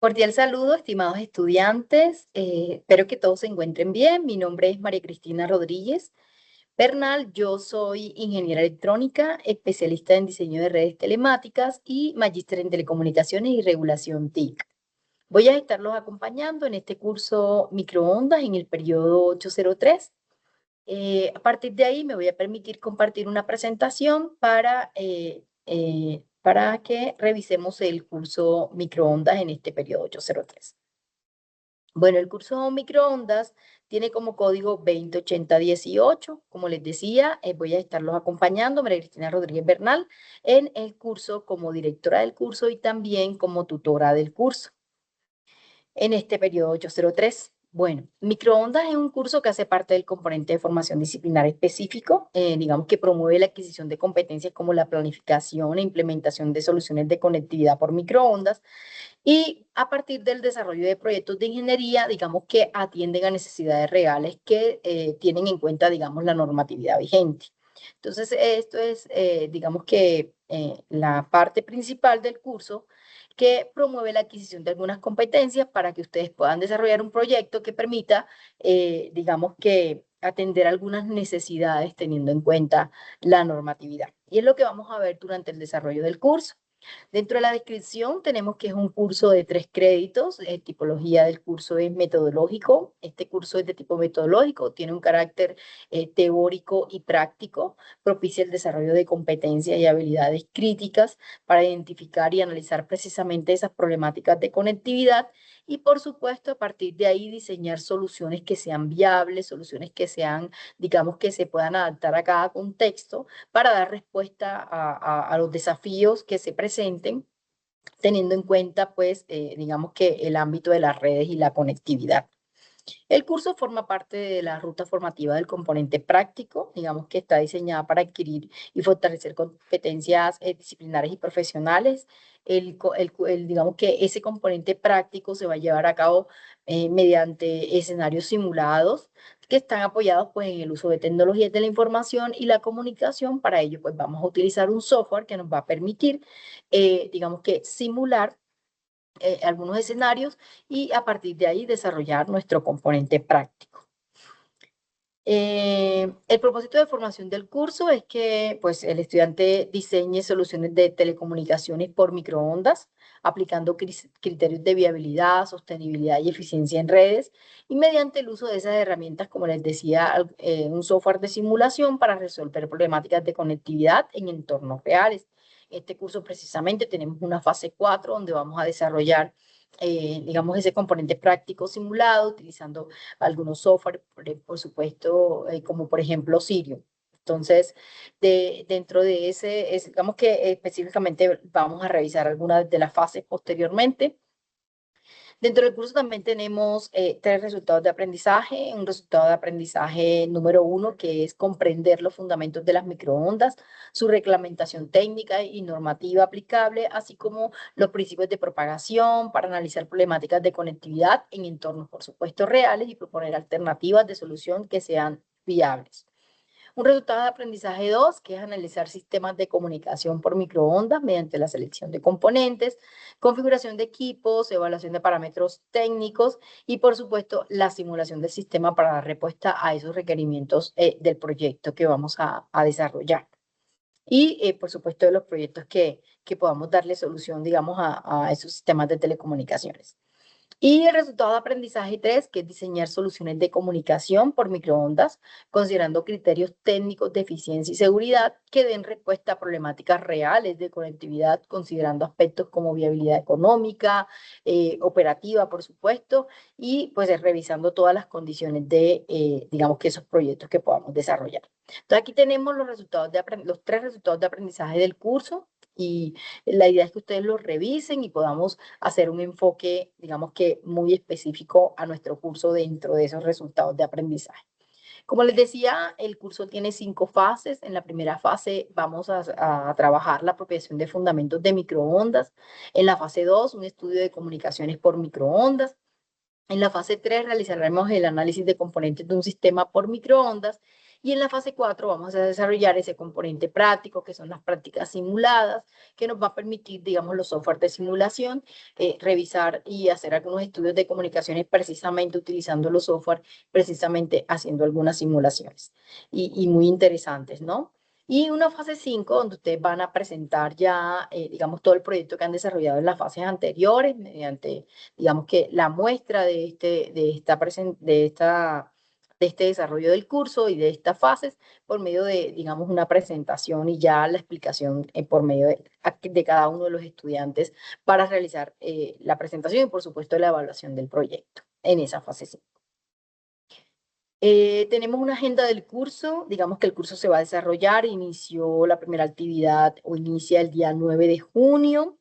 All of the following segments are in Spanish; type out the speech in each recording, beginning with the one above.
Cordial saludo, estimados estudiantes. Espero que todos se encuentren bien. Mi nombre es María Cristina Rodríguez Bernal. Yo soy ingeniera electrónica, especialista en diseño de redes telemáticas y magíster en telecomunicaciones y regulación TIC. Voy a estarlos acompañando en este curso microondas en el periodo 803. A partir de ahí me voy a permitir compartir una presentación para que revisemos el curso microondas en este periodo 803. Bueno, el curso microondas tiene como código 208018. Como les decía, voy a estarlos acompañando, María Cristina Rodríguez Bernal, en el curso como directora del curso y también como tutora del curso en este periodo 803. Bueno, microondas es un curso que hace parte del componente de formación disciplinar específico, digamos que promueve la adquisición de competencias como la planificación e implementación de soluciones de conectividad por microondas y a partir del desarrollo de proyectos de ingeniería, digamos que atienden a necesidades reales que tienen en cuenta, digamos, la normatividad vigente. Entonces, esto es, digamos que la parte principal del curso que promueve la adquisición de algunas competencias para que ustedes puedan desarrollar un proyecto que permita, digamos que atender algunas necesidades teniendo en cuenta la normatividad. Y es lo que vamos a ver durante el desarrollo del curso. Dentro de la descripción tenemos que es un curso de 3 créditos. Tipología del curso es metodológico. Este curso es de tipo metodológico, tiene un carácter teórico y práctico, propicia el desarrollo de competencias y habilidades críticas para identificar y analizar precisamente esas problemáticas de conectividad y, por supuesto, a partir de ahí diseñar soluciones que sean viables, soluciones que sean, digamos, que se puedan adaptar a cada contexto para dar respuesta a los desafíos que se presenten, teniendo en cuenta, pues, digamos que el ámbito de las redes y la conectividad. El curso forma parte de la ruta formativa del componente práctico, digamos que está diseñada para adquirir y fortalecer competencias disciplinares y profesionales. Digamos que ese componente práctico se va a llevar a cabo mediante escenarios simulados que están apoyados pues, en el uso de tecnologías de la información y la comunicación. Para ello, pues vamos a utilizar un software que nos va a permitir, digamos que, simular algunos escenarios y a partir de ahí desarrollar nuestro componente práctico. El propósito de formación del curso es que pues, el estudiante diseñe soluciones de telecomunicaciones por microondas, aplicando criterios de viabilidad, sostenibilidad y eficiencia en redes, y mediante el uso de esas herramientas, como les decía, un software de simulación para resolver problemáticas de conectividad en entornos reales. En este curso precisamente tenemos una fase 4 donde vamos a desarrollar, digamos, ese componente práctico simulado utilizando algunos software, por supuesto, como por ejemplo Sirio. Entonces, dentro de digamos que específicamente vamos a revisar algunas de las fases posteriormente. Dentro del curso también tenemos 3 resultados de aprendizaje. Un resultado de aprendizaje número 1, que es comprender los fundamentos de las microondas, su reglamentación técnica y normativa aplicable, así como los principios de propagación para analizar problemáticas de conectividad en entornos, por supuesto, reales y proponer alternativas de solución que sean viables. Un resultado de aprendizaje 2, que es analizar sistemas de comunicación por microondas mediante la selección de componentes, configuración de equipos, evaluación de parámetros técnicos y, por supuesto, la simulación del sistema para dar respuesta a esos requerimientos del proyecto que vamos a desarrollar. Y, por supuesto, de los proyectos que podamos darle solución, digamos, a esos sistemas de telecomunicaciones. Y el resultado de aprendizaje 3, que es diseñar soluciones de comunicación por microondas, considerando criterios técnicos de eficiencia y seguridad que den respuesta a problemáticas reales de conectividad, considerando aspectos como viabilidad económica, operativa, por supuesto, y pues revisando todas las condiciones de, digamos que esos proyectos que podamos desarrollar. Entonces aquí tenemos los 3 resultados de aprendizaje del curso y la idea es que ustedes los revisen y podamos hacer un enfoque, digamos que muy específico a nuestro curso dentro de esos resultados de aprendizaje. Como les decía, el curso tiene 5 fases. En la primera fase vamos a trabajar la apropiación de fundamentos de microondas. En la fase 2, un estudio de comunicaciones por microondas. En la fase 3 realizaremos el análisis de componentes de un sistema por microondas. Y en la fase 4 vamos a desarrollar ese componente práctico, que son las prácticas simuladas, que nos va a permitir, digamos, los software de simulación, revisar y hacer algunos estudios de comunicaciones precisamente utilizando los software, precisamente haciendo algunas simulaciones. Y muy interesantes, ¿no? Y una fase 5 donde ustedes van a presentar ya, digamos, todo el proyecto que han desarrollado en las fases anteriores, mediante, digamos que la muestra de este desarrollo del curso y de estas fases por medio de, digamos, una presentación y ya la explicación por medio de cada uno de los estudiantes para realizar la presentación y, por supuesto, la evaluación del proyecto en esa fase 5. Tenemos una agenda del curso, digamos que el curso se va a desarrollar, inició la primera actividad o inicia el día 9 de junio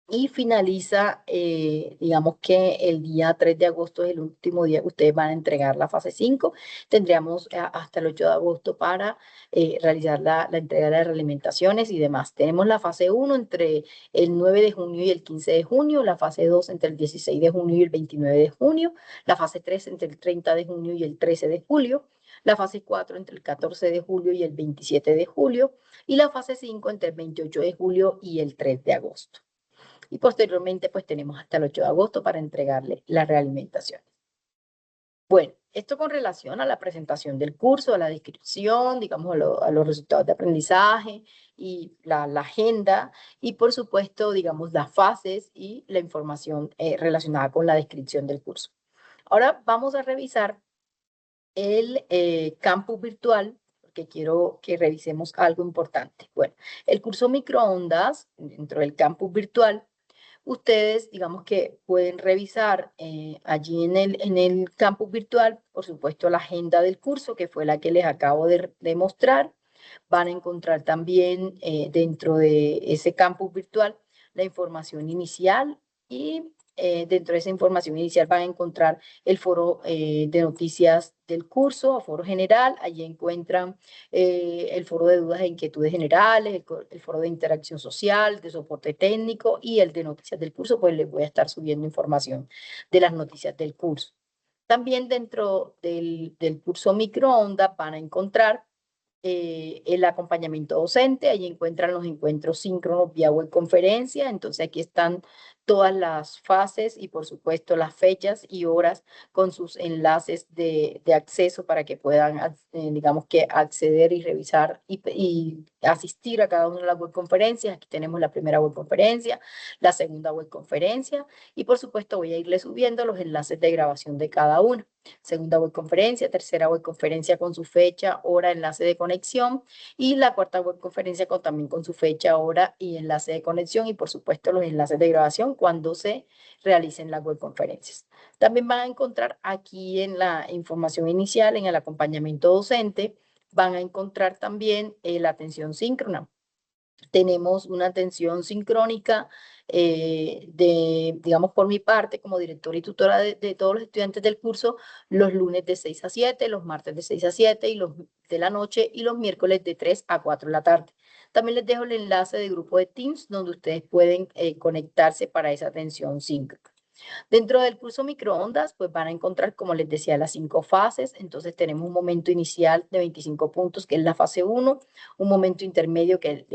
y finaliza, digamos que el día 3 de agosto es el último día que ustedes van a entregar la fase 5. Tendríamos hasta el 8 de agosto para realizar la entrega de las realimentaciones y demás. Tenemos la fase 1 entre el 9 de junio y el 15 de junio, la fase 2 entre el 16 de junio y el 29 de junio, la fase 3 entre el 30 de junio y el 13 de julio, la fase 4 entre el 14 de julio y el 27 de julio y la fase 5 entre el 28 de julio y el 3 de agosto. Y posteriormente pues tenemos hasta el 8 de agosto para entregarle la realimentación. Bueno, esto con relación a la presentación del curso, a la descripción, digamos, a los resultados de aprendizaje y la agenda y por supuesto, digamos, las fases y la información relacionada con la descripción del curso. Ahora vamos a revisar el campus virtual, porque quiero que revisemos algo importante. Bueno, el curso microondas dentro del campus virtual, ustedes, digamos que pueden revisar allí en el campus virtual, por supuesto, la agenda del curso, que fue la que les acabo de mostrar. Van a encontrar también dentro de ese campus virtual la información inicial y dentro de esa información inicial van a encontrar el foro de noticias del curso, foro general. Allí encuentran el foro de dudas e inquietudes generales, el foro de interacción social, de soporte técnico y el de noticias del curso, pues les voy a estar subiendo información de las noticias del curso. También dentro del curso microondas van a encontrar el acompañamiento docente, allí encuentran los encuentros síncronos vía web conferencia, entonces aquí están todas las fases y por supuesto las fechas y horas con sus enlaces de acceso para que puedan, digamos que acceder y revisar y asistir a cada una de las web conferencias. Aquí tenemos la primera web conferencia, la segunda web conferencia y por supuesto voy a irle subiendo los enlaces de grabación de cada una. Segunda web conferencia, tercera web conferencia con su fecha, hora, enlace de conexión y la cuarta web conferencia también con su fecha, hora y enlace de conexión y por supuesto los enlaces de grabación cuando se realicen las web conferencias. También van a encontrar aquí en la información inicial, en el acompañamiento docente, van a encontrar también la atención síncrona. Tenemos una atención sincrónica digamos, por mi parte, como directora y tutora de todos los estudiantes del curso, los lunes de 6 a 7, los martes de 6 a 7 y los de la noche y los miércoles de 3 a 4 de la tarde. También les dejo el enlace de grupo de Teams donde ustedes pueden conectarse para esa atención síncrona. Dentro del curso microondas, pues van a encontrar, como les decía, las 5 fases. Entonces tenemos un momento inicial de 25 puntos, que es la fase 1, un momento intermedio que,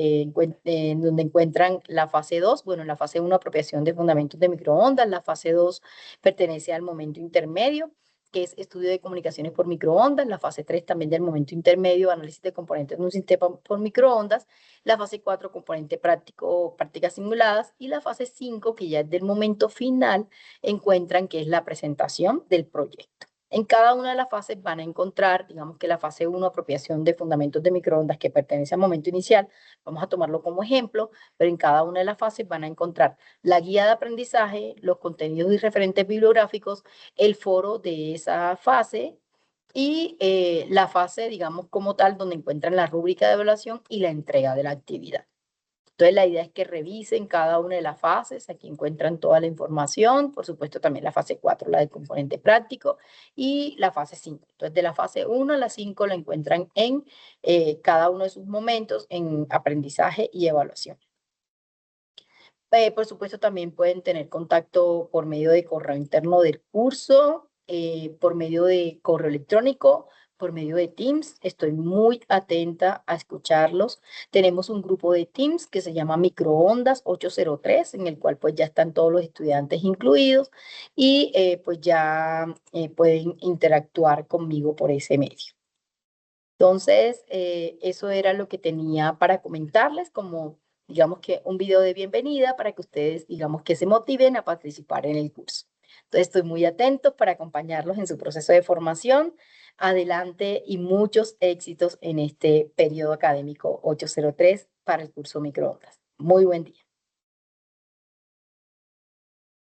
donde encuentran la fase 2. Bueno, en la fase 1, apropiación de fundamentos de microondas. La fase 2 pertenece al momento intermedio, que es estudio de comunicaciones por microondas. La fase 3 también del momento intermedio, análisis de componentes de un sistema por microondas. La fase 4, componente práctico, prácticas simuladas. Y la fase 5, que ya es del momento final, encuentran que es la presentación del proyecto. En cada una de las fases van a encontrar, digamos que la fase 1, apropiación de fundamentos de microondas, que pertenece al momento inicial, vamos a tomarlo como ejemplo, pero en cada una de las fases van a encontrar la guía de aprendizaje, los contenidos y referentes bibliográficos, el foro de esa fase y la fase, digamos, como tal, donde encuentran la rúbrica de evaluación y la entrega de la actividad. Entonces, la idea es que revisen cada una de las fases. Aquí encuentran toda la información. Por supuesto, también la fase 4, la del componente práctico, y la fase 5. Entonces, de la fase 1 a la 5 la encuentran en cada uno de sus momentos en aprendizaje y evaluación. Por supuesto, también pueden tener contacto por medio de correo interno del curso, por medio de correo electrónico, por medio de Teams. Estoy muy atenta a escucharlos. Tenemos un grupo de Teams que se llama Microondas 803, en el cual pues ya están todos los estudiantes incluidos y pues ya pueden interactuar conmigo por ese medio. Entonces, eso era lo que tenía para comentarles, como digamos que un video de bienvenida para que ustedes, digamos que se motiven a participar en el curso. Entonces, estoy muy atento para acompañarlos en su proceso de formación. Adelante y muchos éxitos en este periodo académico 803 para el curso microondas. Muy buen día.